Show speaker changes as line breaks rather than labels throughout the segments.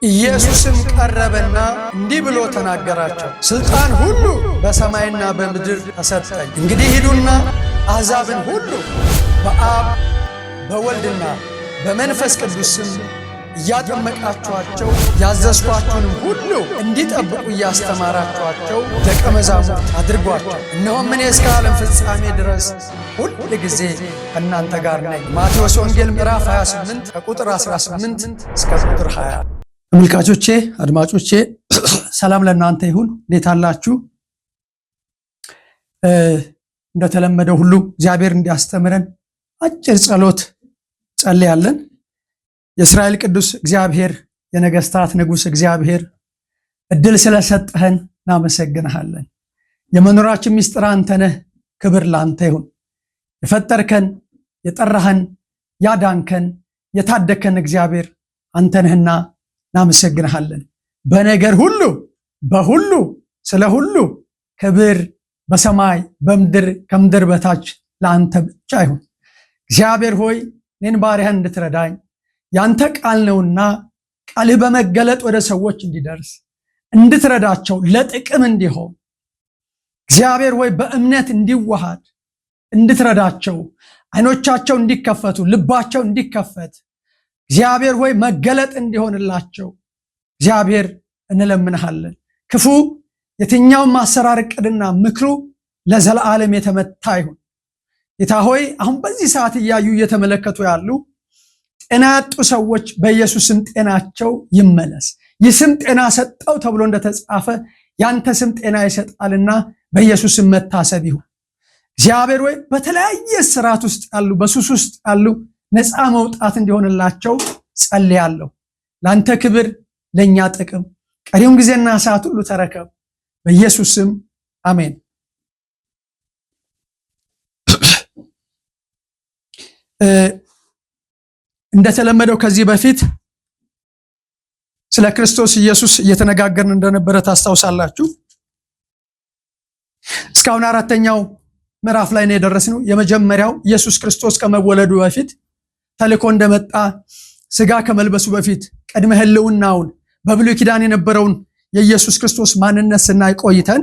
ኢየሱስም ቀረበና እንዲህ ብሎ ተናገራቸው፣ ስልጣን ሁሉ በሰማይና በምድር ተሰጠኝ። እንግዲህ ሂዱና አሕዛብን ሁሉ በአብ በወልድና በመንፈስ ቅዱስ ስም እያጠመቃችኋቸው ያዘዝኳችሁንም ሁሉ እንዲጠብቁ እያስተማራችኋቸው ደቀ መዛሙርት አድርጓቸው። እነሆም እኔ እስከ ዓለም ፍጻሜ ድረስ ሁል ጊዜ ከእናንተ ጋር ነኝ። ማቴዎስ ወንጌል ምዕራፍ 28 ከቁጥር 18 እስከ ቁጥር 20። ተመልካቾቼ፣ አድማጮቼ ሰላም ለእናንተ ይሁን። እንዴት አላችሁ? እንደተለመደው ሁሉ እግዚአብሔር እንዲያስተምረን አጭር ጸሎት ጸልያለን። የእስራኤል ቅዱስ እግዚአብሔር፣ የነገስታት ንጉሥ እግዚአብሔር እድል ስለሰጠህን እናመሰግንሃለን። የመኖራችን ምስጢር አንተ ነህ። ክብር ላንተ ይሁን። የፈጠርከን፣ የጠራህን፣ ያዳንከን፣ የታደከን እግዚአብሔር አንተ ነህና እናመሰግንሃለን። በነገር ሁሉ በሁሉ ስለ ሁሉ ክብር በሰማይ በምድር ከምድር በታች ለአንተ ብቻ ይሁን። እግዚአብሔር ሆይ እኔን ባሪያህን እንድትረዳኝ ያንተ ቃል ነውና ቃልህ በመገለጥ ወደ ሰዎች እንዲደርስ እንድትረዳቸው ለጥቅም እንዲሆን እግዚአብሔር ሆይ በእምነት እንዲዋሃድ እንድትረዳቸው አይኖቻቸው እንዲከፈቱ ልባቸው እንዲከፈት እግዚአብሔር ሆይ መገለጥ እንዲሆንላቸው እግዚአብሔር እንለምንሃለን። ክፉ የትኛውም ማሰራር ዕቅድና ምክሩ ለዘላለም የተመታ ይሁን። ጌታ ሆይ አሁን በዚህ ሰዓት እያዩ እየተመለከቱ ያሉ ጤና ያጡ ሰዎች በኢየሱስም ጤናቸው ይመለስ። ይህ ስም ጤና ሰጠው ተብሎ እንደተጻፈ ያንተ ስም ጤና ይሰጣልና በኢየሱስም መታሰብ ይሁን። እግዚአብሔር ሆይ በተለያየ ስርዓት ውስጥ ያሉ በሱስ ውስጥ ያሉ ነፃ መውጣት እንዲሆንላቸው ጸልያለሁ። ላንተ ክብር ለኛ ጥቅም ቀሪውን ጊዜና ሰዓት ሁሉ ተረከብ። በኢየሱስ ስም አሜን። እንደተለመደው ከዚህ በፊት ስለ ክርስቶስ ኢየሱስ እየተነጋገርን እንደነበረ ታስታውሳላችሁ። እስካሁን አራተኛው ምዕራፍ ላይ ነው የደረስነው። የመጀመሪያው ኢየሱስ ክርስቶስ ከመወለዱ በፊት ተልኮ እንደመጣ ስጋ ከመልበሱ በፊት ቅድመ ሕልውናውን በብሉይ ኪዳን የነበረውን የኢየሱስ ክርስቶስ ማንነት ስናይ ቆይተን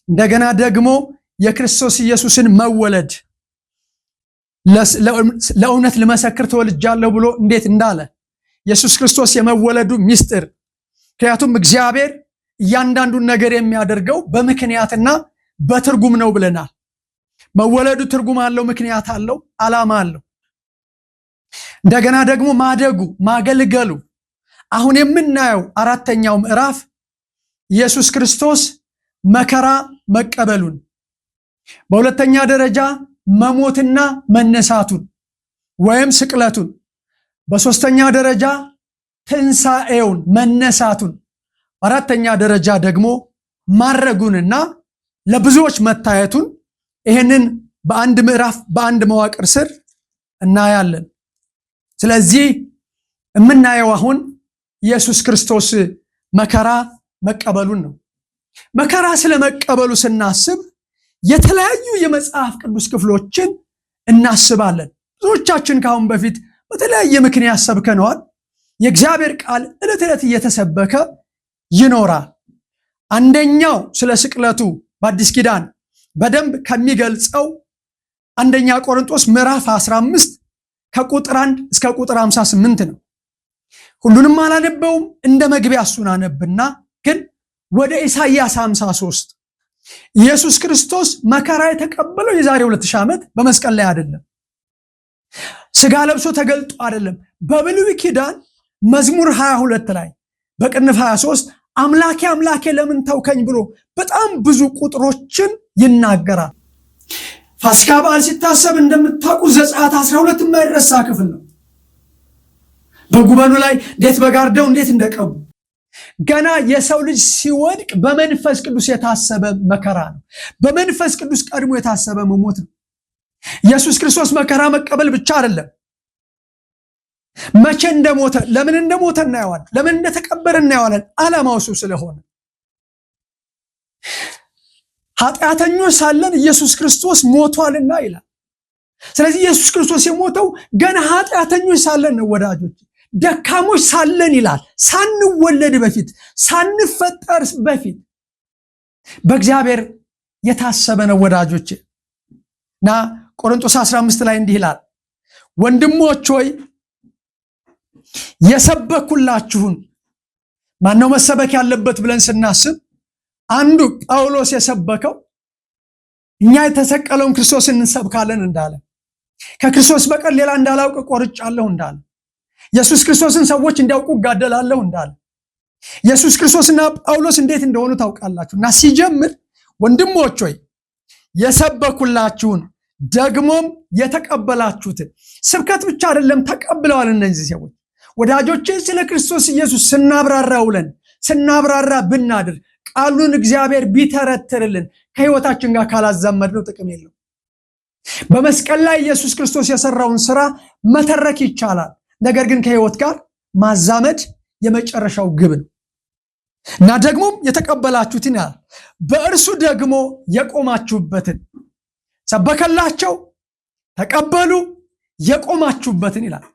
እንደገና ደግሞ የክርስቶስ ኢየሱስን መወለድ ለእውነት ልመሰክር ተወልጃለሁ ብሎ እንዴት እንዳለ ኢየሱስ ክርስቶስ የመወለዱ ምስጢር፣ ምክንያቱም እግዚአብሔር እያንዳንዱን ነገር የሚያደርገው በምክንያትና በትርጉም ነው ብለናል። መወለዱ ትርጉም አለው፣ ምክንያት አለው፣ ዓላማ አለው። እንደገና ደግሞ ማደጉ፣ ማገልገሉ፣ አሁን የምናየው አራተኛው ምዕራፍ ኢየሱስ ክርስቶስ መከራ መቀበሉን፣ በሁለተኛ ደረጃ መሞትና መነሳቱን ወይም ስቅለቱን፣ በሶስተኛ ደረጃ ትንሣኤውን መነሳቱን፣ በአራተኛ ደረጃ ደግሞ ማረጉንና ለብዙዎች መታየቱን ይህንን በአንድ ምዕራፍ በአንድ መዋቅር ስር እናያለን። ስለዚህ የምናየው አሁን ኢየሱስ ክርስቶስ መከራ መቀበሉን ነው። መከራ ስለመቀበሉ ስናስብ የተለያዩ የመጽሐፍ ቅዱስ ክፍሎችን እናስባለን። ብዙዎቻችን ካሁን በፊት በተለያየ ምክንያት ሰብከነዋል። የእግዚአብሔር ቃል ዕለት ዕለት እየተሰበከ ይኖራል። አንደኛው ስለ ስቅለቱ በአዲስ ኪዳን በደንብ ከሚገልጸው አንደኛ ቆሮንቶስ ምዕራፍ 15 ከቁጥር 1 እስከ ቁጥር 58 ነው። ሁሉንም አላነበውም፣ እንደ መግቢያ እሱን አነብና ግን ወደ ኢሳይያስ 53 ኢየሱስ ክርስቶስ መከራ የተቀበለው የዛሬ 2000 ዓመት በመስቀል ላይ አይደለም፣ ስጋ ለብሶ ተገልጦ አይደለም። በብሉይ ኪዳን መዝሙር 22 ላይ በቅንፍ 23 አምላኬ አምላኬ ለምን ተውከኝ ብሎ በጣም ብዙ ቁጥሮችን ይናገራል። ፋሲካ በዓል ሲታሰብ እንደምታውቁ ዘጸአት 12 የማይረሳ ክፍል ነው። በጉበኑ ላይ እንዴት በጋርደው እንዴት እንደቀቡ ገና የሰው ልጅ ሲወድቅ በመንፈስ ቅዱስ የታሰበ መከራ ነው። በመንፈስ ቅዱስ ቀድሞ የታሰበ መሞት ነው። ኢየሱስ ክርስቶስ መከራ መቀበል ብቻ አይደለም፣ መቼ እንደሞተ ለምን እንደሞተ እናየዋለን፣ ለምን እንደተቀበረ እናየዋለን። ዓላማው እሱ ስለሆነ ኃጢአተኞች ሳለን ኢየሱስ ክርስቶስ ሞቷልና ይላል። ስለዚህ ኢየሱስ ክርስቶስ የሞተው ገና ኃጢአተኞች ሳለን ነው ወዳጆች። ደካሞች ሳለን ይላል ሳንወለድ በፊት ሳንፈጠር በፊት በእግዚአብሔር የታሰበ ነው ወዳጆቼ። እና ቆሮንቶስ 15 ላይ እንዲህ ይላል ወንድሞች ሆይ የሰበኩላችሁን ማነው መሰበክ ያለበት ብለን ስናስብ አንዱ ጳውሎስ የሰበከው እኛ የተሰቀለውን ክርስቶስን እንሰብካለን እንዳለ ከክርስቶስ በቀር ሌላ እንዳላውቅ ቆርጫለሁ እንዳለ ኢየሱስ ክርስቶስን ሰዎች እንዲያውቁ ጋደላለሁ እንዳለ ኢየሱስ ክርስቶስና ጳውሎስ እንዴት እንደሆኑ ታውቃላችሁና ሲጀምር ወንድሞች ሆይ የሰበኩላችሁን ደግሞም የተቀበላችሁትን ስብከት ብቻ አይደለም ተቀብለዋል እነዚህ ሰዎች ወዳጆቼ ስለ ክርስቶስ ኢየሱስ ስናብራራ ብናድር ቃሉን እግዚአብሔር ቢተረትርልን ከህይወታችን ጋር ካላዛመድነው ጥቅም የለው። በመስቀል ላይ ኢየሱስ ክርስቶስ የሰራውን ስራ መተረክ ይቻላል፣ ነገር ግን ከህይወት ጋር ማዛመድ የመጨረሻው ግብ ነው እና ደግሞም የተቀበላችሁትን ያህል በእርሱ ደግሞ የቆማችሁበትን ሰበከላቸው ተቀበሉ የቆማችሁበትን ይላል።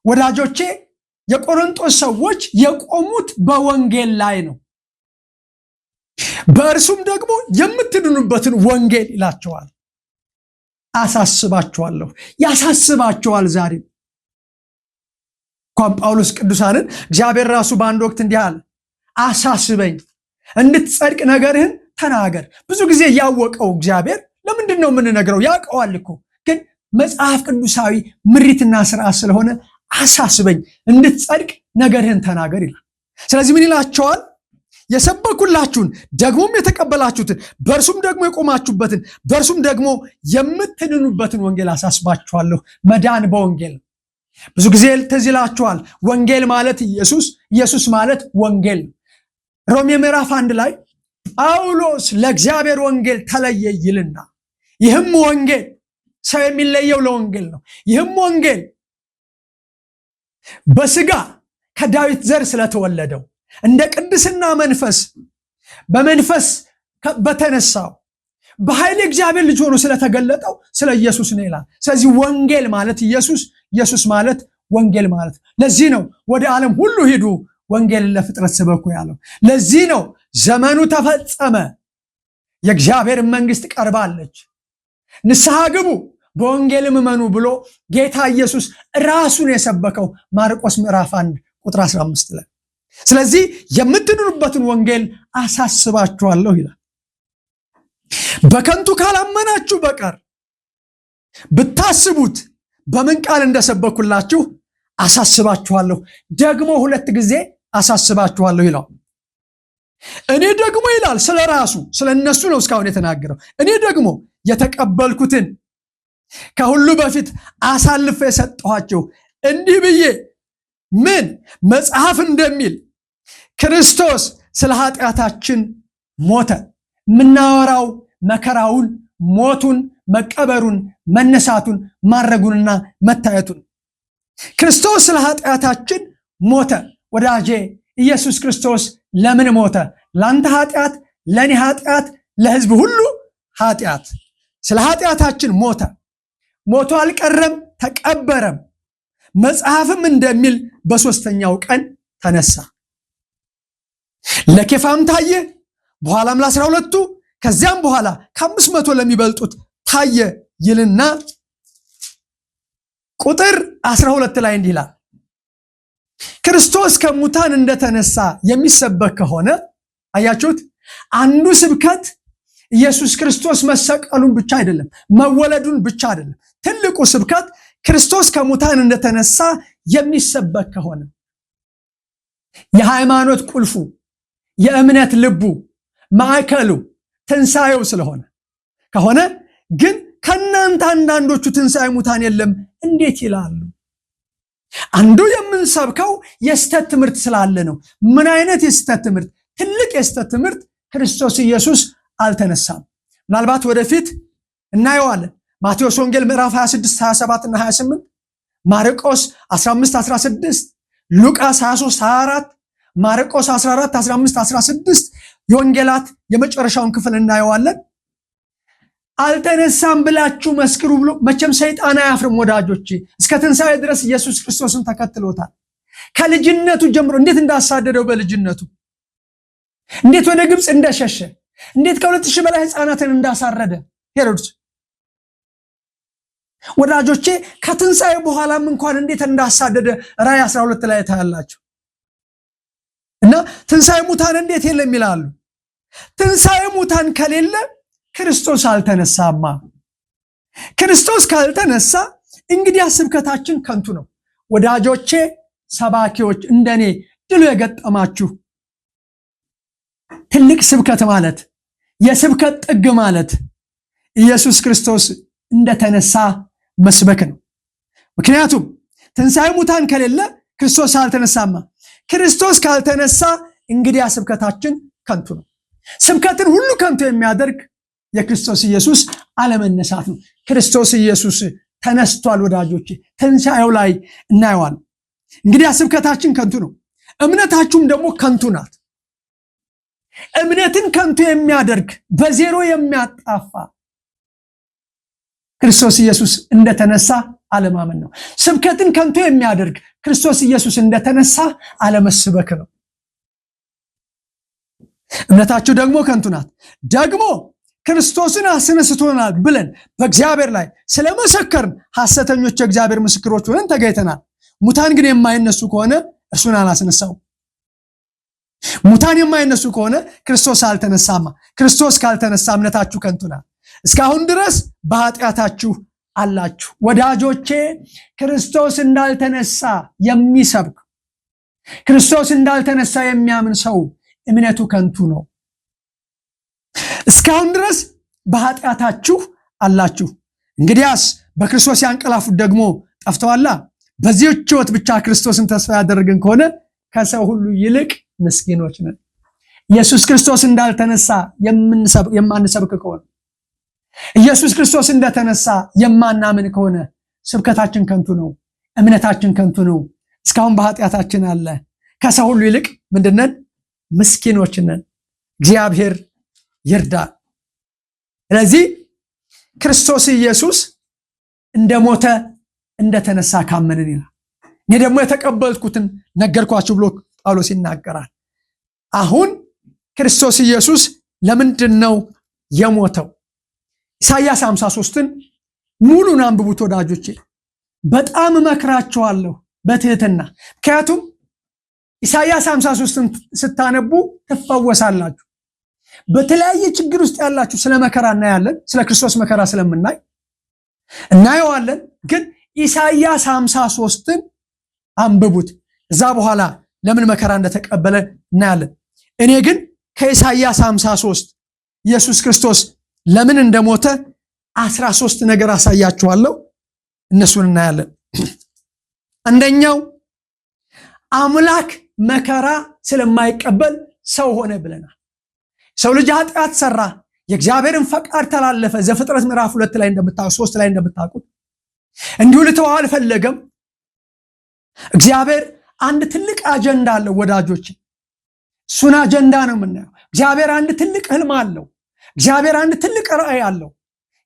ወዳጆቼ የቆሮንቶስ ሰዎች የቆሙት በወንጌል ላይ ነው። በእርሱም ደግሞ የምትድኑበትን ወንጌል ይላቸዋል። አሳስባቸዋለሁ፣ ያሳስባቸዋል። ዛሬ እንኳን ጳውሎስ ቅዱሳንን እግዚአብሔር ራሱ በአንድ ወቅት እንዲህ አለ፣ አሳስበኝ እንድትጸድቅ ነገርህን ተናገር። ብዙ ጊዜ ያወቀው እግዚአብሔር ለምንድን ነው የምንነግረው? ያውቀዋል እኮ ግን መጽሐፍ ቅዱሳዊ ምሪትና ስርዓት ስለሆነ አሳስበኝ እንድትጸድቅ ነገርህን ተናገር ይላል። ስለዚህ ምን ይላቸዋል? የሰበኩላችሁን ደግሞም የተቀበላችሁትን በእርሱም ደግሞ የቆማችሁበትን በእርሱም ደግሞ የምትድኑበትን ወንጌል አሳስባችኋለሁ። መዳን በወንጌል ነው። ብዙ ጊዜ ትዝ ይላችኋል ወንጌል ማለት ኢየሱስ፣ ኢየሱስ ማለት ወንጌል ነው። ሮሜ ምዕራፍ 1 ላይ ጳውሎስ ለእግዚአብሔር ወንጌል ተለየ ይልና ይህም ወንጌል ሰው የሚለየው ለወንጌል ነው። ይህም ወንጌል በስጋ ከዳዊት ዘር ስለተወለደው እንደ ቅድስና መንፈስ በመንፈስ በተነሳው በኃይል እግዚአብሔር ልጅ ሆኖ ስለተገለጠው ስለ ኢየሱስ ነው ይላል። ስለዚህ ወንጌል ማለት ኢየሱስ፣ ኢየሱስ ማለት ወንጌል ማለት። ለዚህ ነው ወደ ዓለም ሁሉ ሂዱ ወንጌልን ለፍጥረት ስበኩ ያለው። ለዚህ ነው ዘመኑ ተፈጸመ የእግዚአብሔር መንግስት ቀርባለች ንስሐ ግቡ በወንጌልም እመኑ ብሎ ጌታ ኢየሱስ ራሱን የሰበከው ማርቆስ ምዕራፍ 1 ቁጥር 15 ላይ። ስለዚህ የምትድኑበትን ወንጌል አሳስባችኋለሁ ይላል። በከንቱ ካላመናችሁ በቀር ብታስቡት በምን ቃል እንደሰበኩላችሁ አሳስባችኋለሁ፣ ደግሞ 2 ጊዜ አሳስባችኋለሁ ይላል። እኔ ደግሞ ይላል ስለ ራሱ ስለ እነሱ ነው እስካሁን የተናገረው። እኔ ደግሞ የተቀበልኩትን ከሁሉ በፊት አሳልፌ የሰጠኋቸው እንዲህ ብዬ ምን መጽሐፍ እንደሚል ክርስቶስ ስለ ኃጢአታችን ሞተ። የምናወራው መከራውን፣ ሞቱን፣ መቀበሩን፣ መነሳቱን፣ ማረጉንና መታየቱን። ክርስቶስ ስለ ኃጢአታችን ሞተ። ወዳጄ ኢየሱስ ክርስቶስ ለምን ሞተ? ለአንተ ኃጢአት፣ ለእኔ ኃጢአት፣ ለህዝብ ሁሉ ኃጢአት። ስለ ኃጢአታችን ሞተ። ሞቶ አልቀረም፣ ተቀበረም። መጽሐፍም እንደሚል በሦስተኛው ቀን ተነሳ። ለኬፋም ታየ፣ በኋላም ለ12ቱ፣ ከዚያም በኋላ ከ500 ለሚበልጡት ታየ ይልና ቁጥር 12 ላይ እንዲህ ይላል፣ ክርስቶስ ከሙታን እንደተነሳ የሚሰበክ ከሆነ አያችሁት፣ አንዱ ስብከት ኢየሱስ ክርስቶስ መሰቀሉን ብቻ አይደለም፣ መወለዱን ብቻ አይደለም። ትልቁ ስብከት ክርስቶስ ከሙታን እንደተነሳ የሚሰበክ ከሆነ የሃይማኖት ቁልፉ፣ የእምነት ልቡ፣ ማዕከሉ ትንሣኤው ስለሆነ ከሆነ ግን ከእናንተ አንዳንዶቹ ትንሣኤ ሙታን የለም እንዴት ይላሉ? አንዱ የምንሰብከው የስተት ትምህርት ስላለ ነው። ምን አይነት የስተት ትምህርት? ትልቅ የስተት ትምህርት ክርስቶስ ኢየሱስ አልተነሳም። ምናልባት ወደፊት እናየዋለን። ማቴዎስ ወንጌል ምዕራፍ 26 27 እና 28፣ ማርቆስ 15 16፣ ሉቃስ 23 24፣ ማርቆስ 14 15 16 የወንጌላት የመጨረሻውን ክፍል እናየዋለን። አልተነሳም ብላችሁ መስክሩ ብሎ መቼም ሰይጣን አያፍርም ወዳጆቼ። እስከ ትንሣኤ ድረስ ኢየሱስ ክርስቶስን ተከትሎታል። ከልጅነቱ ጀምሮ እንዴት እንዳሳደደው በልጅነቱ እንዴት ወደ ግብፅ እንደሸሸ እንዴት ከ2000 በላይ ሕፃናትን እንዳሳረደ ሄሮድስ ወዳጆቼ ከትንሣኤ በኋላም እንኳን እንዴት እንዳሳደደ ራእይ 12 ላይ ታያላችሁ። እና ትንሣኤ ሙታን እንዴት የለም ይላሉ። ትንሣኤ ሙታን ከሌለ ክርስቶስ አልተነሳማ። ክርስቶስ ካልተነሳ እንግዲህ ስብከታችን ከንቱ ነው። ወዳጆቼ ሰባኪዎች እንደኔ ድሉ የገጠማችሁ ትልቅ ስብከት ማለት የስብከት ጥግ ማለት ኢየሱስ ክርስቶስ እንደተነሳ መስበክ ነው። ምክንያቱም ትንሣኤ ሙታን ከሌለ ክርስቶስ አልተነሳማ። ክርስቶስ ካልተነሳ እንግዲህ ስብከታችን ከንቱ ነው። ስብከትን ሁሉ ከንቱ የሚያደርግ የክርስቶስ ኢየሱስ አለመነሳት ነው። ክርስቶስ ኢየሱስ ተነስቷል ወዳጆቼ፣ ትንሣኤው ላይ እናየዋል። እንግዲህ ስብከታችን ከንቱ ነው፣ እምነታችሁም ደግሞ ከንቱ ናት። እምነትን ከንቱ የሚያደርግ በዜሮ የሚያጣፋ ክርስቶስ ኢየሱስ እንደተነሳ አለማመን ነው። ስብከትን ከንቱ የሚያደርግ ክርስቶስ ኢየሱስ እንደተነሳ አለመስበክ ነው። እምነታችሁ ደግሞ ከንቱ ናት። ደግሞ ክርስቶስን አስነስቶናል ብለን በእግዚአብሔር ላይ ስለመሰከርን ሐሰተኞች የእግዚአብሔር ምስክሮች ሆነን ተገኝተናል። ሙታን ግን የማይነሱ ከሆነ እርሱን አላስነሳው። ሙታን የማይነሱ ከሆነ ክርስቶስ አልተነሳማ። ክርስቶስ ካልተነሳ እምነታችሁ ከንቱ ናት። እስካሁን ድረስ በኃጢአታችሁ አላችሁ። ወዳጆቼ ክርስቶስ እንዳልተነሳ የሚሰብክ ክርስቶስ እንዳልተነሳ የሚያምን ሰው እምነቱ ከንቱ ነው። እስካሁን ድረስ በኃጢአታችሁ አላችሁ። እንግዲያስ በክርስቶስ ያንቀላፉት ደግሞ ጠፍተዋላ። በዚህች ሕይወት ብቻ ክርስቶስን ተስፋ ያደረግን ከሆነ ከሰው ሁሉ ይልቅ ምስኪኖች ነን። ኢየሱስ ክርስቶስ እንዳልተነሳ የማንሰብክ ከሆነ ኢየሱስ ክርስቶስ እንደተነሳ የማናምን ከሆነ ስብከታችን ከንቱ ነው፣ እምነታችን ከንቱ ነው። እስካሁን በኃጢአታችን አለ። ከሰው ሁሉ ይልቅ ምንድነን? ምስኪኖች ነን። እግዚአብሔር ይርዳ። ስለዚህ ክርስቶስ ኢየሱስ እንደሞተ እንደተነሳ ካመንን ይላል። እኔ ደግሞ የተቀበልኩትን ነገርኳችሁ ብሎ ጳውሎስ ይናገራል። አሁን ክርስቶስ ኢየሱስ ለምንድን ነው የሞተው? ኢሳይያስ 53ን ሙሉን አንብቡት ወዳጆቼ። በጣም እመክራችኋለሁ በትህትና። ምክንያቱም ኢሳይያስ 53ን ስታነቡ ትፈወሳላችሁ። በተለያየ ችግር ውስጥ ያላችሁ ስለ መከራ እናያለን። ስለ ክርስቶስ መከራ ስለምናይ እናየዋለን። ግን ኢሳይያስ 53ን አንብቡት። እዛ በኋላ ለምን መከራ እንደተቀበለ እናያለን። እኔ ግን ከኢሳይያስ 53 ኢየሱስ ክርስቶስ ለምን እንደሞተ 13 ነገር አሳያችኋለሁ። እነሱን እናያለን። አንደኛው አምላክ መከራ ስለማይቀበል ሰው ሆነ ብለናል። ሰው ልጅ ኃጢአት ሰራ፣ የእግዚአብሔርን ፈቃድ ተላለፈ። ዘፍጥረት ምዕራፍ 2 ላይ እንደምታውቁት 3 ላይ እንደምታውቁት እንዲሁ ልተወው አልፈለገም። እግዚአብሔር አንድ ትልቅ አጀንዳ አለው ወዳጆች። እሱን አጀንዳ ነው የምናየው። እግዚአብሔር አንድ ትልቅ ህልም አለው። እግዚአብሔር አንድ ትልቅ ራእይ አለው።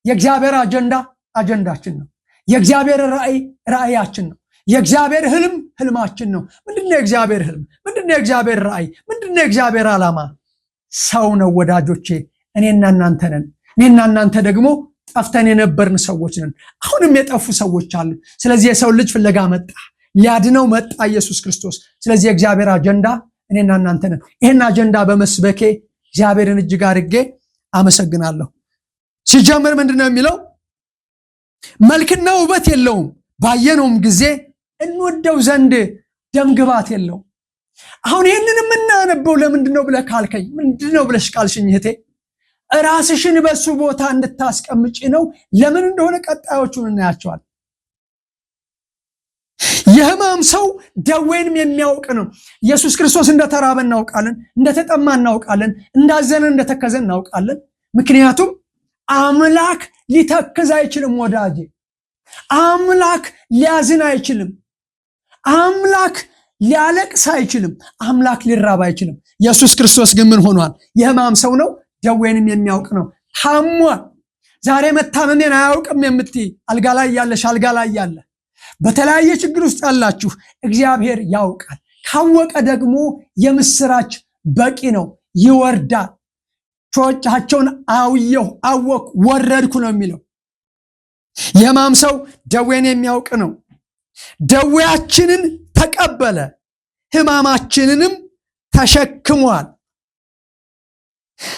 የእግዚአብሔር አጀንዳ አጀንዳችን ነው። የእግዚአብሔር ራእይ ራእያችን ነው። የእግዚአብሔር ህልም ህልማችን ነው። ምንድነው የእግዚአብሔር ህልም? ምንድነው የእግዚአብሔር ራእይ? ምንድነው የእግዚአብሔር ዓላማ? ሰው ነው ወዳጆቼ። እኔና እናንተ ነን። እኔና እናንተ ደግሞ ጠፍተን የነበርን ሰዎች ነን። አሁንም የጠፉ ሰዎች አሉ። ስለዚህ የሰው ልጅ ፍለጋ መጣ፣ ሊያድነው መጣ ኢየሱስ ክርስቶስ። ስለዚህ የእግዚአብሔር አጀንዳ እኔና እናንተ ነን። ይህን አጀንዳ በመስበኬ እግዚአብሔርን እጅግ አድርጌ አመሰግናለሁ። ሲጀምር ምንድነው የሚለው? መልክና ውበት የለውም፣ ባየነውም ጊዜ እንወደው ዘንድ ደምግባት የለውም። አሁን ይህንን የምናነበው ለምንድነው ብለህ ካልከኝ፣ ምንድነው ብለሽ ካልሽኝ እህቴ፣ ራስሽን በሱ ቦታ እንድታስቀምጪ ነው። ለምን እንደሆነ ቀጣዮቹን እናያቸዋል። የሕማም ሰው ደዌንም የሚያውቅ ነው። ኢየሱስ ክርስቶስ እንደተራበ እናውቃለን፣ እንደተጠማ እናውቃለን፣ እንዳዘነ እንደተከዘ እናውቃለን። ምክንያቱም አምላክ ሊተክዝ አይችልም ወዳጄ። አምላክ ሊያዝን አይችልም። አምላክ ሊያለቅስ አይችልም። አምላክ ሊራብ አይችልም። ኢየሱስ ክርስቶስ ግን ምን ሆኗል? የሕማም ሰው ነው፣ ደዌንም የሚያውቅ ነው። ታሟል። ዛሬ መታመሜን አያውቅም የምትይ አልጋ ላይ ያለሽ፣ አልጋ ላይ ያለ በተለያየ ችግር ውስጥ ያላችሁ እግዚአብሔር ያውቃል። ካወቀ ደግሞ የምስራች በቂ ነው። ይወርዳል። ጮቻቸውን አወኩ ወረድኩ ነው የሚለው። የሕማም ሰው ደዌን የሚያውቅ ነው። ደዌያችንን ተቀበለ፣ ሕማማችንንም ተሸክሟል።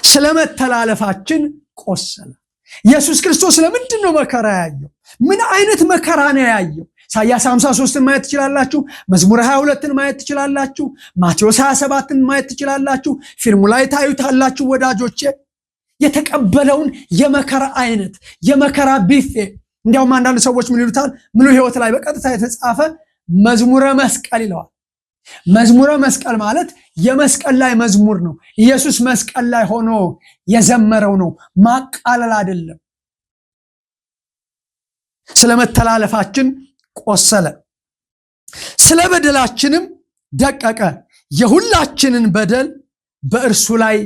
ስለመተላለፋችን ቆሰለ። ኢየሱስ ክርስቶስ ለምንድን ነው መከራ ያየው? ምን አይነት መከራ ነው ያየው? ኢሳይያስ 53ን ማየት ትችላላችሁ። መዝሙር 22ን ማየት ትችላላችሁ። ማቴዎስ 27ን ማየት ትችላላችሁ። ፊልሙ ላይ ታዩታላችሁ ወዳጆቼ። የተቀበለውን የመከራ አይነት የመከራ ቢፌ። እንዲያውም አንዳንድ ሰዎች ምን ይሉታል? ሙሉ ሕይወት ላይ በቀጥታ የተጻፈ መዝሙረ መስቀል ይለዋል። መዝሙረ መስቀል ማለት የመስቀል ላይ መዝሙር ነው። ኢየሱስ መስቀል ላይ ሆኖ የዘመረው ነው፣ ማቃለል አይደለም። ስለ መተላለፋችን ቆሰለ፣ ስለ በደላችንም ደቀቀ። የሁላችንን በደል በእርሱ ላይ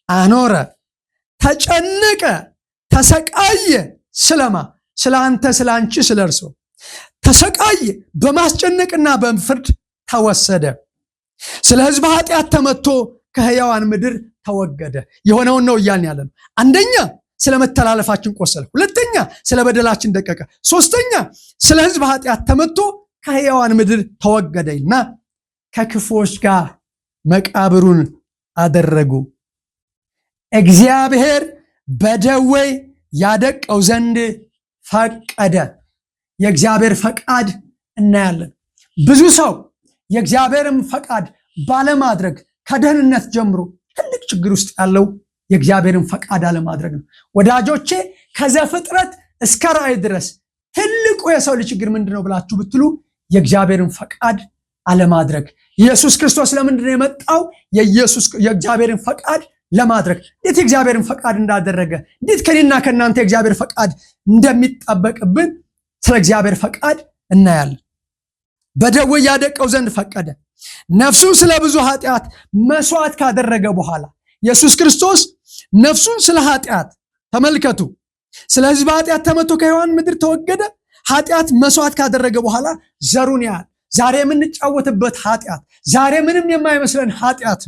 አኖረ። ተጨነቀ፣ ተሰቃየ። ስለማ? ስለ አንተ፣ ስለ አንቺ፣ ስለ እርሱ ተሰቃየ። በማስጨነቅና በፍርድ ተወሰደ። ስለ ሕዝብ ኃጢአት ተመቶ ከሕያዋን ምድር ተወገደ። የሆነውን ነው እያልን ያለን። አንደኛ ስለ መተላለፋችን ቆሰለ፣ ሁለተኛ ስለ በደላችን ደቀቀ፣ ሶስተኛ ስለ ሕዝብ ኃጢአት ተመቶ ከሕያዋን ምድር ተወገደ እና ከክፉዎች ጋር መቃብሩን አደረጉ። እግዚአብሔር በደዌ ያደቀው ዘንድ ፈቀደ። የእግዚአብሔር ፈቃድ እናያለን። ብዙ ሰው የእግዚአብሔርን ፈቃድ ባለማድረግ ከደህንነት ጀምሮ ትልቅ ችግር ውስጥ ያለው የእግዚአብሔርን ፈቃድ አለማድረግ ነው። ወዳጆቼ ከዘፍጥረት እስከ ራእይ ድረስ ትልቁ የሰው ልጅ ችግር ምንድነው ብላችሁ ብትሉ የእግዚአብሔርን ፈቃድ አለማድረግ። ኢየሱስ ክርስቶስ ለምንድን ነው የመጣው? የእግዚአብሔርን ፈቃድ ለማድረግ። እንዴት የእግዚአብሔርን ፈቃድ እንዳደረገ፣ እንዴት ከኔና ከእናንተ የእግዚአብሔር ፈቃድ እንደሚጠበቅብን ስለ እግዚአብሔር ፈቃድ እናያለን። በደዌ ያደቀው ዘንድ ፈቀደ። ነፍሱን ስለ ብዙ ኃጢአት መስዋዕት ካደረገ በኋላ ኢየሱስ ክርስቶስ ነፍሱን ስለ ኃጢአት ተመልከቱ፣ ስለ ሕዝብ ኃጢአት ተመቶ ከሕያዋን ምድር ተወገደ። ኃጢአት መስዋዕት ካደረገ በኋላ ዘሩን ያህል ዛሬ የምንጫወትበት ኃጢአት፣ ዛሬ ምንም የማይመስለን ኃጢአት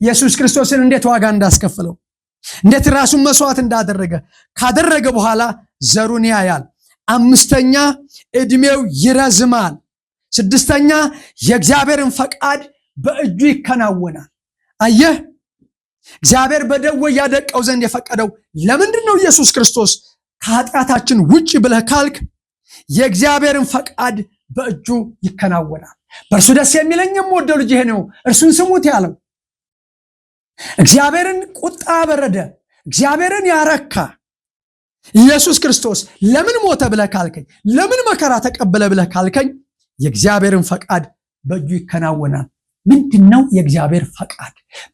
ኢየሱስ ክርስቶስን እንዴት ዋጋ እንዳስከፍለው፣ እንዴት ራሱን መስዋዕት እንዳደረገ ካደረገ በኋላ ዘሩን ያያል። አምስተኛ ዕድሜው ይረዝማል። ስድስተኛ የእግዚአብሔርን ፈቃድ በእጁ ይከናወናል። አየህ፣ እግዚአብሔር በደዌ ያደቀው ዘንድ የፈቀደው ለምንድን ነው? ኢየሱስ ክርስቶስ ከኃጢአታችን ውጭ ብለህ ካልክ የእግዚአብሔርን ፈቃድ በእጁ ይከናወናል። በእርሱ ደስ የሚለኝ የምወደው ልጅ ይሄ ነው፣ እርሱን ስሙት ያለው። እግዚአብሔርን ቁጣ በረደ፣ እግዚአብሔርን ያረካ ኢየሱስ ክርስቶስ ለምን ሞተ ብለህ ካልከኝ፣ ለምን መከራ ተቀበለ ብለህ ካልከኝ የእግዚአብሔርን ፈቃድ በእጁ ይከናወናል። ምንድነው የእግዚአብሔር ፈቃድ?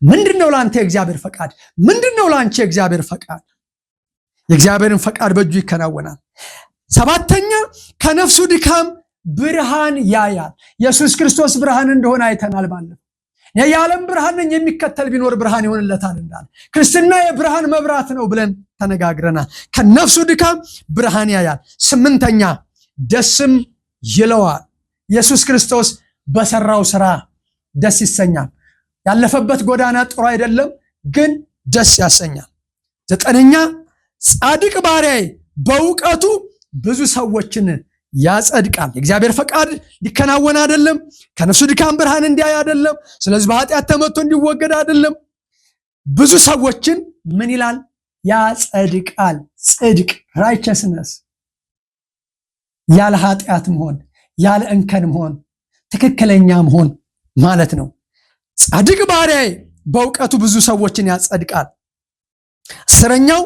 ምንድነው ለአንተ የእግዚአብሔር ፈቃድ? ምንድነው ለአንቺ የእግዚአብሔር ፈቃድ? የእግዚአብሔርን ፈቃድ በእጁ ይከናወናል። ሰባተኛ ከነፍሱ ድካም ብርሃን ያያል። ኢየሱስ ክርስቶስ ብርሃን እንደሆነ አይተናል። ባለፈው የዓለም ብርሃን ነኝ የሚከተል ቢኖር ብርሃን ይሆንለታል እንዳለ ክርስትና የብርሃን መብራት ነው ብለን ተነጋግረናል። ከነፍሱ ድካም ብርሃን ያያል። ስምንተኛ ደስም ይለዋል። ኢየሱስ ክርስቶስ በሰራው ስራ ደስ ይሰኛል። ያለፈበት ጎዳና ጥሩ አይደለም፣ ግን ደስ ያሰኛል። ዘጠነኛ ጻድቅ ባሪያዬ በእውቀቱ ብዙ ሰዎችን ያጸድቃል። የእግዚአብሔር ፈቃድ ሊከናወን አይደለም፣ ከነፍሱ ድካም ብርሃን እንዲያይ አይደለም፣ ስለዚህ በኃጢአት ተመቶ እንዲወገድ አይደለም። ብዙ ሰዎችን ምን ይላል? ያጸድቃል። ጽድቅ ራይቸስነስ፣ ያለ ኃጢአት መሆን፣ ያለ እንከን መሆን፣ ትክክለኛ መሆን ማለት ነው። ጻድቅ ባሪያዬ በእውቀቱ ብዙ ሰዎችን ያጸድቃል። አስረኛው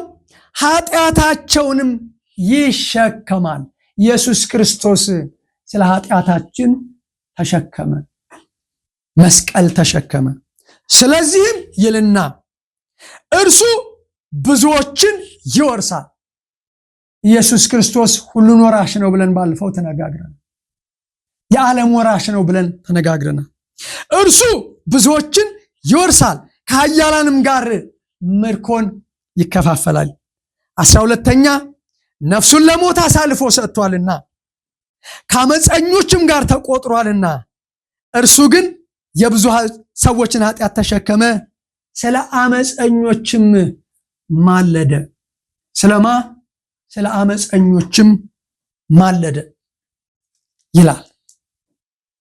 ኃጢአታቸውንም ይሸከማል። ኢየሱስ ክርስቶስ ስለ ኃጢአታችን ተሸከመ፣ መስቀል ተሸከመ። ስለዚህም ይልና እርሱ ብዙዎችን ይወርሳል። ኢየሱስ ክርስቶስ ሁሉን ወራሽ ነው ብለን ባለፈው ተነጋግረናል። የዓለም ወራሽ ነው ብለን ተነጋግረናል። እርሱ ብዙዎችን ይወርሳል፣ ከኃያላንም ጋር ምርኮን ይከፋፈላል። 12ኛ ነፍሱን ለሞት አሳልፎ ሰጥቷልና ከአመፀኞችም ጋር ተቆጥሯልና እርሱ ግን የብዙ ሰዎችን ኃጢአት ተሸከመ፣ ስለ አመፀኞችም ማለደ። ስለማ ስለ አመፀኞችም ማለደ ይላል።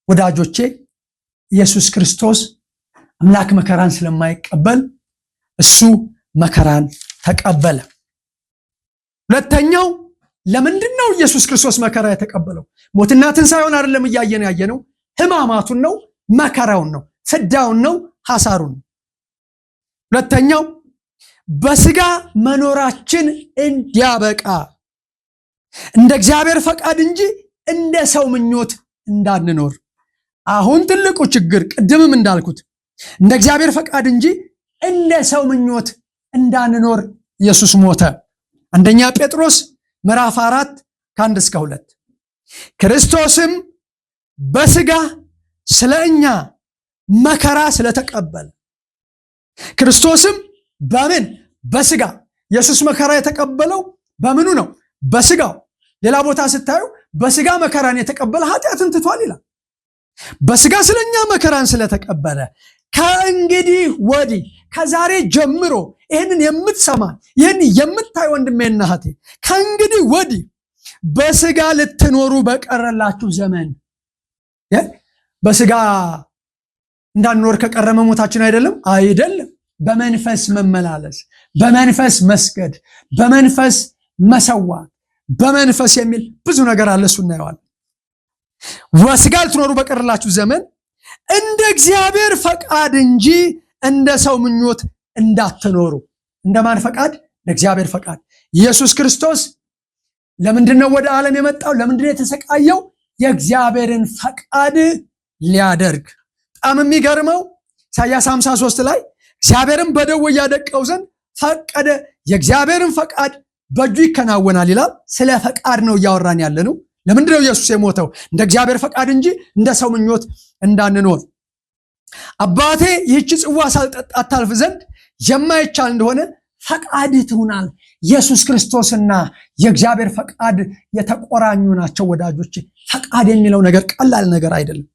ወዳጆቼ ኢየሱስ ክርስቶስ አምላክ መከራን ስለማይቀበል እሱ መከራን ተቀበለ። ሁለተኛው ለምንድነው ኢየሱስ ክርስቶስ መከራ የተቀበለው? ሞትና ትንሣኤውን አይደለም እያየን ያየነው፣ ሕማማቱን ነው፣ መከራውን ነው፣ ፍዳውን ነው፣ ሐሳሩን ነው። ሁለተኛው በስጋ መኖራችን እንዲያበቃ እንደ እግዚአብሔር ፈቃድ እንጂ እንደ ሰው ምኞት እንዳንኖር። አሁን ትልቁ ችግር ቅድምም እንዳልኩት እንደ እግዚአብሔር ፈቃድ እንጂ እንደ ሰው ምኞት እንዳንኖር ኢየሱስ ሞተ። አንደኛ ጴጥሮስ ምዕራፍ 4 ከ1 እስከ 2 ክርስቶስም በስጋ ስለኛ መከራ ስለተቀበለ። ክርስቶስም በምን? በስጋ። ኢየሱስ መከራ የተቀበለው በምኑ ነው? በስጋው። ሌላ ቦታ ስታዩ በስጋ መከራን የተቀበለ ኃጢአትን ትቷል ይላል። በስጋ ስለኛ መከራን ስለተቀበለ ከእንግዲህ ወዲህ ከዛሬ ጀምሮ ይህንን የምትሰማ ይህን የምታይ ወንድሜና እህቴ ከእንግዲህ ወዲህ በስጋ ልትኖሩ በቀረላችሁ ዘመን። በስጋ እንዳንኖር ከቀረ መሞታችን አይደለም። በመንፈስ መመላለስ፣ በመንፈስ መስገድ፣ በመንፈስ መሰዋት፣ በመንፈስ የሚል ብዙ ነገር አለ። እሱ እናየዋለን። በስጋ ልትኖሩ በቀረላችሁ ዘመን እንደ እግዚአብሔር ፈቃድ እንጂ እንደ ሰው ምኞት እንዳትኖሩ። እንደማን ፈቃድ? ለእግዚአብሔር ፈቃድ። ኢየሱስ ክርስቶስ ለምንድነው ወደ ዓለም የመጣው? ለምንድነው የተሰቃየው? የእግዚአብሔርን ፈቃድ ሊያደርግ። በጣም የሚገርመው ኢሳይያስ 53 ላይ እግዚአብሔርን በደዌ ያደቀው ዘንድ ፈቀደ፣ የእግዚአብሔርን ፈቃድ በእጁ ይከናወናል ይላል። ስለ ፈቃድ ነው እያወራን ያለ ነው። ለምንድነው ኢየሱስ የሞተው? እንደ እግዚአብሔር ፈቃድ እንጂ እንደ ሰው ምኞት እንዳንኖር። አባቴ ይህች ጽዋ ሳልጠጣት ታልፍ ዘንድ የማይቻል እንደሆነ ፈቃድ ትሁናል። ኢየሱስ ክርስቶስና የእግዚአብሔር ፈቃድ የተቆራኙ ናቸው ወዳጆች። ፈቃድ የሚለው ነገር ቀላል ነገር አይደለም።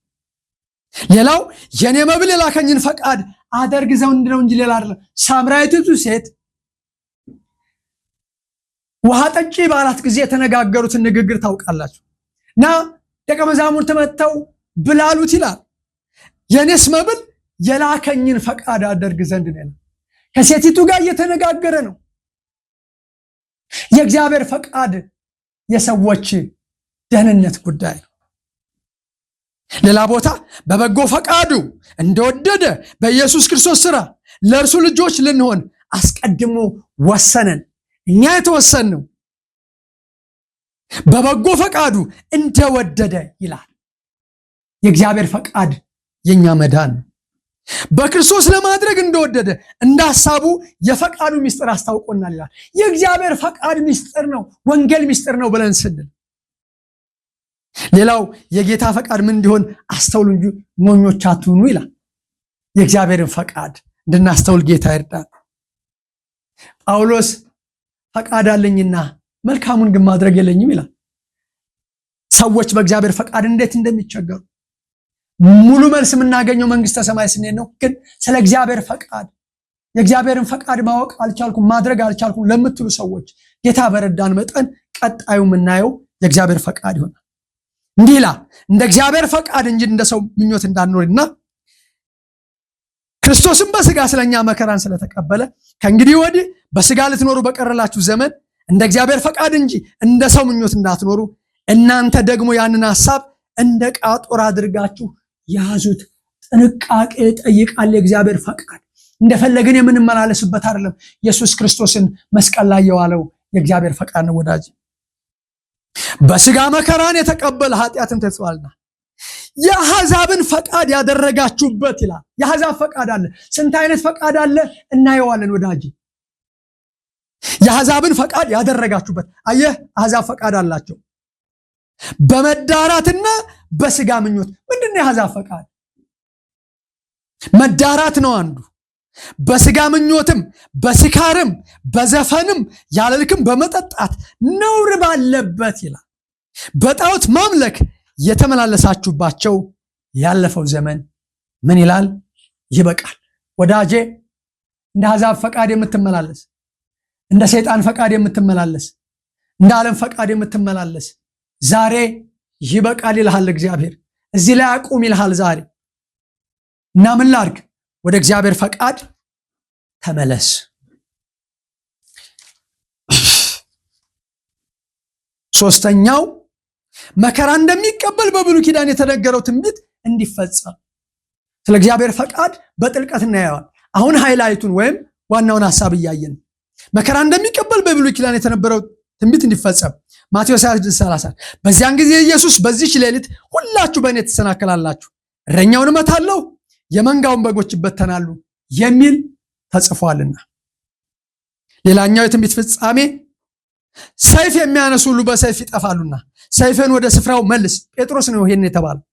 ሌላው የኔ መብል የላከኝን ፈቃድ አደርግ ዘንድ ነው እንጂ ሌላ አይደለም። ሳምራዊቱ ሴት ውሃ ጠጪ ባላት ጊዜ የተነጋገሩትን ንግግር ታውቃላችሁ። እና ደቀ መዛሙርት መጥተው ብላሉት ይላል። የኔስ መብል የላከኝን ፈቃድ አደርግ ዘንድ ነው። ከሴቲቱ ጋር እየተነጋገረ ነው። የእግዚአብሔር ፈቃድ የሰዎች ደህንነት ጉዳይ ነው። ሌላ ቦታ በበጎ ፈቃዱ እንደወደደ በኢየሱስ ክርስቶስ ሥራ ለእርሱ ልጆች ልንሆን አስቀድሞ ወሰነን። እኛ የተወሰንነው በበጎ ፈቃዱ እንደወደደ ይላል። የእግዚአብሔር ፈቃድ የኛ መዳን ነው። በክርስቶስ ለማድረግ እንደወደደ እንደ ሐሳቡ የፈቃዱ ምስጢር አስታውቆናል ይላል። የእግዚአብሔር ፈቃድ ምስጢር ነው፣ ወንጌል ምስጢር ነው ብለን ስንል ሌላው የጌታ ፈቃድ ምን እንዲሆን አስተውሉ እንጂ ሞኞች አትሁኑ ይላል። የእግዚአብሔርን ፈቃድ እንድናስተውል ጌታ ይርዳል። ጳውሎስ ፈቃድ አለኝና መልካሙን ግን ማድረግ የለኝም ይላል። ሰዎች በእግዚአብሔር ፈቃድ እንዴት እንደሚቸገሩ ሙሉ መልስ የምናገኘው መንግስተ ሰማይ ስንሄድ ነው። ግን ስለ እግዚአብሔር ፈቃድ የእግዚአብሔርን ፈቃድ ማወቅ አልቻልኩም፣ ማድረግ አልቻልኩም ለምትሉ ሰዎች ጌታ በረዳን መጠን ቀጣዩ የምናየው የእግዚአብሔር ፈቃድ ይሆናል። እንዲህ ይላል፣ እንደ እግዚአብሔር ፈቃድ እንጂ እንደ ሰው ምኞት እንዳንኖርና ክርስቶስም በስጋ ስለኛ መከራን ስለተቀበለ ከእንግዲህ ወዲህ በስጋ ልትኖሩ በቀረላችሁ ዘመን እንደ እግዚአብሔር ፈቃድ እንጂ እንደ ሰው ምኞት እንዳትኖሩ እናንተ ደግሞ ያንን ሐሳብ እንደ ቃጦር አድርጋችሁ ያዙት። ጥንቃቄ ጠይቃል። የእግዚአብሔር ፈቃድ እንደፈለግን የምንመላለስበት አይደለም። ኢየሱስ ክርስቶስን መስቀል ላይ የዋለው የእግዚአብሔር ፈቃድ ነው ወዳጅ። በስጋ መከራን የተቀበለ ኃጢአትን ተጽዋልና የአሕዛብን ፈቃድ ያደረጋችሁበት ይላል። የአሕዛብ ፈቃድ አለ። ስንት አይነት ፈቃድ አለ እናየዋለን ወዳጅ። የአሕዛብን ፈቃድ ያደረጋችሁበት። አየህ፣ አሕዛብ ፈቃድ አላቸው በመዳራትና በስጋ ምኞት። ምንድነው የአሕዛብ ፈቃድ? መዳራት ነው አንዱ። በስጋ ምኞትም በስካርም በዘፈንም ያለ ልክም በመጠጣት ነውር ባለበት ይላል። በጣዖት ማምለክ የተመላለሳችሁባቸው ያለፈው ዘመን ምን ይላል? ይበቃል። ወዳጄ እንደ አሕዛብ ፈቃድ የምትመላለስ፣ እንደ ሰይጣን ፈቃድ የምትመላለስ፣ እንደ ዓለም ፈቃድ የምትመላለስ ዛሬ ይበቃል ይልሃል እግዚአብሔር። እዚህ ላይ አቁም ይልሃል ዛሬ። እና ምን ላድርግ? ወደ እግዚአብሔር ፈቃድ ተመለስ። ሶስተኛው መከራ እንደሚቀበል በብሉይ ኪዳን የተነገረው ትንቢት እንዲፈጸም ስለ እግዚአብሔር ፈቃድ በጥልቀት እናየዋል። አሁን ሃይላይቱን ወይም ዋናውን ሐሳብ እያየን መከራ እንደሚቀበል በብሉይ ኪዳን የተነበረው ትንቢት እንዲፈጸም ማቴዎስ 26:30 በዚያን ጊዜ ኢየሱስ በዚህች ሌሊት ሁላችሁ በእኔ ትሰናከላላችሁ፣ እረኛውን እመታለሁ፣ የመንጋውን በጎች ይበተናሉ የሚል ተጽፏልና። ሌላኛው የትንቢት ፍጻሜ ሰይፍ የሚያነሱ ሁሉ በሰይፍ ይጠፋሉና ሰይፍን ወደ ስፍራው መልስ። ጴጥሮስ ነው ይሄን የተባለው።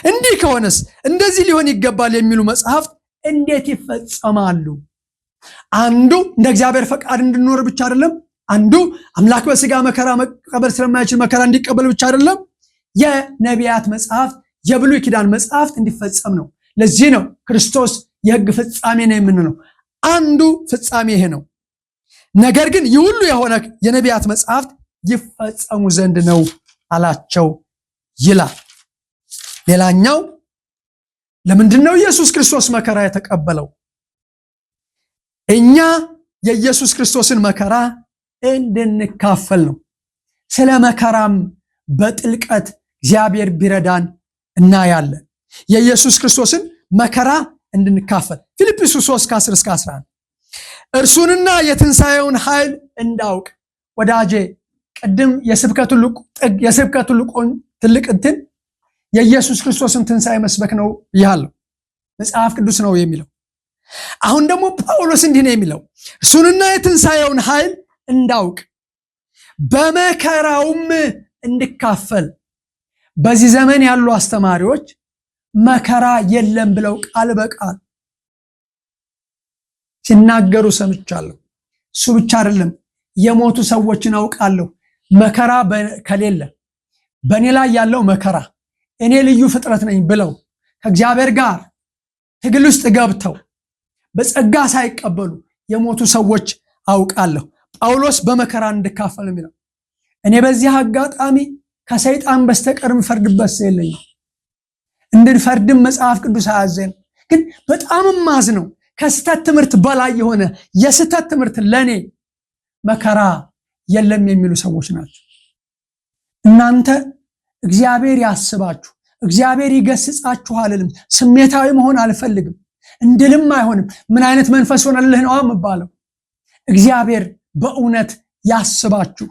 እንዲህ ከሆነስ እንደዚህ ሊሆን ይገባል የሚሉ መጽሐፍት እንዴት ይፈጸማሉ? አንዱ እንደ እግዚአብሔር ፈቃድ እንድንኖር ብቻ አይደለም። አንዱ አምላክ በስጋ መከራ መቀበል ስለማይችል መከራ እንዲቀበል ብቻ አይደለም። የነቢያት መጽሐፍት፣ የብሉይ ኪዳን መጽሐፍት እንዲፈጸም ነው። ለዚህ ነው ክርስቶስ የሕግ ፍጻሜ ነው የምንለው። አንዱ ፍጻሜ ይሄ ነው። ነገር ግን ይህ ሁሉ የሆነ የነቢያት መጽሐፍት ይፈጸሙ ዘንድ ነው አላቸው ይላል። ሌላኛው ለምንድን ነው ኢየሱስ ክርስቶስ መከራ የተቀበለው? እኛ የኢየሱስ ክርስቶስን መከራ እንድንካፈል ነው። ስለ መከራም በጥልቀት እግዚአብሔር ቢረዳን እናያለን። የኢየሱስ ክርስቶስን መከራ እንድንካፈል ፊልጵስዩስ 3:10-11 እርሱንና የትንሣኤውን ኃይል እንዳውቅ። ወዳጄ ቅድም የስብከቱ ትልቅ እንትን የኢየሱስ ክርስቶስን ትንሣኤ መስበክ ነው ያለው መጽሐፍ ቅዱስ ነው የሚለው። አሁን ደግሞ ጳውሎስ እንዲህ ነው የሚለው፣ እርሱንና የትንሣኤውን ኃይል እንዳውቅ በመከራውም እንድካፈል። በዚህ ዘመን ያሉ አስተማሪዎች መከራ የለም ብለው ቃል በቃል ሲናገሩ ሰምቻለሁ። እሱ ብቻ አይደለም፣ የሞቱ ሰዎችን አውቃለሁ። መከራ ከሌለ በእኔ ላይ ያለው መከራ እኔ ልዩ ፍጥረት ነኝ ብለው ከእግዚአብሔር ጋር ትግል ውስጥ ገብተው በጸጋ ሳይቀበሉ የሞቱ ሰዎች አውቃለሁ። ጳውሎስ በመከራ እንድካፈል የሚለው እኔ በዚህ አጋጣሚ ከሰይጣን በስተቀር ምፈርድበት የለኝም። እንድንፈርድም መጽሐፍ ቅዱስ አያዘን። ግን በጣም ማዝ ነው ከስተት ትምህርት በላይ የሆነ የስተት ትምህርት ለኔ መከራ የለም የሚሉ ሰዎች ናቸው። እናንተ እግዚአብሔር ያስባችሁ፣ እግዚአብሔር ይገስጻችኋል። ስሜታዊ መሆን አልፈልግም እንድልም አይሆንም። ምን አይነት መንፈስ ሆነልህ ነው የምባለው? እግዚአብሔር በእውነት ያስባችሁ።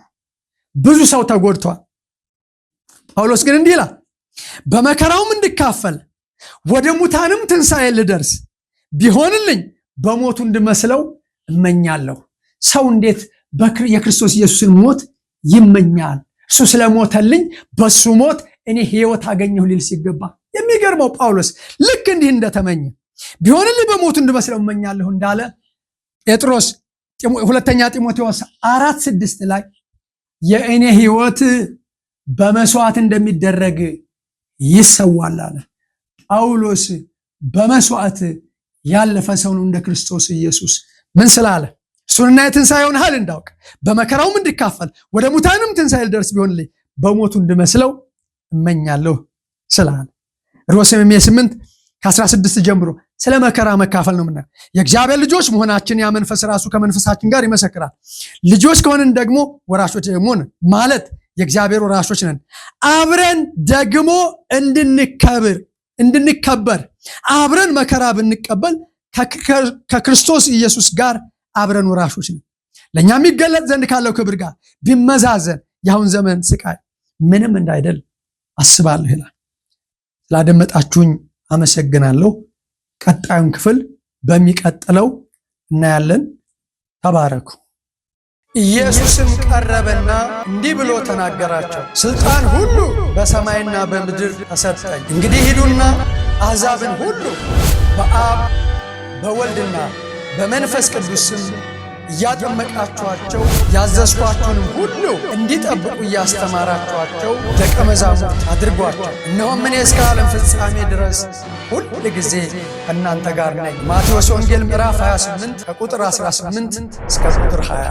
ብዙ ሰው ተጎድቷል። ጳውሎስ ግን እንዲህ ይላል፣ በመከራውም እንድካፈል ወደ ሙታንም ትንሣኤ ልደርስ ቢሆንልኝ በሞቱ እንድመስለው እመኛለሁ። ሰው እንዴት የክርስቶስ ኢየሱስን ሞት ይመኛል? እሱ ስለሞተልኝ በሱ ሞት እኔ ሕይወት አገኘሁ ሊል ሲገባ፣ የሚገርመው ጳውሎስ ልክ እንዲህ እንደተመኘ ቢሆንልኝ በሞቱ እንድመስለው እመኛለሁ እንዳለ ጴጥሮስ ሁለተኛ ጢሞቴዎስ 4:6 ላይ የእኔ ሕይወት በመስዋዕት እንደሚደረግ ይሰዋል አለ። ጳውሎስ በመስዋዕት ያለፈ ሰው ነው እንደ ክርስቶስ ኢየሱስ። ምን ስላለ? እሱንና የትንሣኤውን ኃይል እንዳውቅ በመከራውም እንድካፈል ወደ ሙታንም ትንሣኤ ልደርስ ቢሆንልኝ በሞቱ እንድመስለው እመኛለሁ ስላለ። ሮሜ 8:16 ጀምሮ ስለ መከራ መካፈል ነው ምናየው። የእግዚአብሔር ልጆች መሆናችን ያ መንፈስ ራሱ ከመንፈሳችን ጋር ይመሰክራል። ልጆች ከሆንን ደግሞ ወራሾች ደግሞ ነን፣ ማለት የእግዚአብሔር ወራሾች ነን። አብረን ደግሞ እንድንከበር አብረን መከራ ብንቀበል ከክርስቶስ ኢየሱስ ጋር አብረን ወራሾች ነን። ለእኛ የሚገለጥ ዘንድ ካለው ክብር ጋር ቢመዛዘን የአሁን ዘመን ስቃይ ምንም እንዳይደል አስባለሁ ይላል። ስላደመጣችሁኝ አመሰግናለሁ። ቀጣዩን ክፍል በሚቀጥለው እናያለን። ተባረኩ። ኢየሱስም ቀረበና እንዲህ ብሎ ተናገራቸው፣ ስልጣን ሁሉ በሰማይና በምድር ተሰጠኝ። እንግዲህ ሂዱና አሕዛብን ሁሉ በአብ በወልድና በመንፈስ ቅዱስ ስም እያጠመቃችኋቸው ያዘዝኳችሁንም ሁሉ እንዲጠብቁ እያስተማራችኋቸው ደቀ መዛሙርት አድርጓቸው። እነሆም እኔ እስከ ዓለም ፍጻሜ ድረስ ሁል ጊዜ ከእናንተ ጋር ነኝ። ማቴዎስ ወንጌል ምዕራፍ 28 ከቁጥር 18 እስከ ቁጥር 20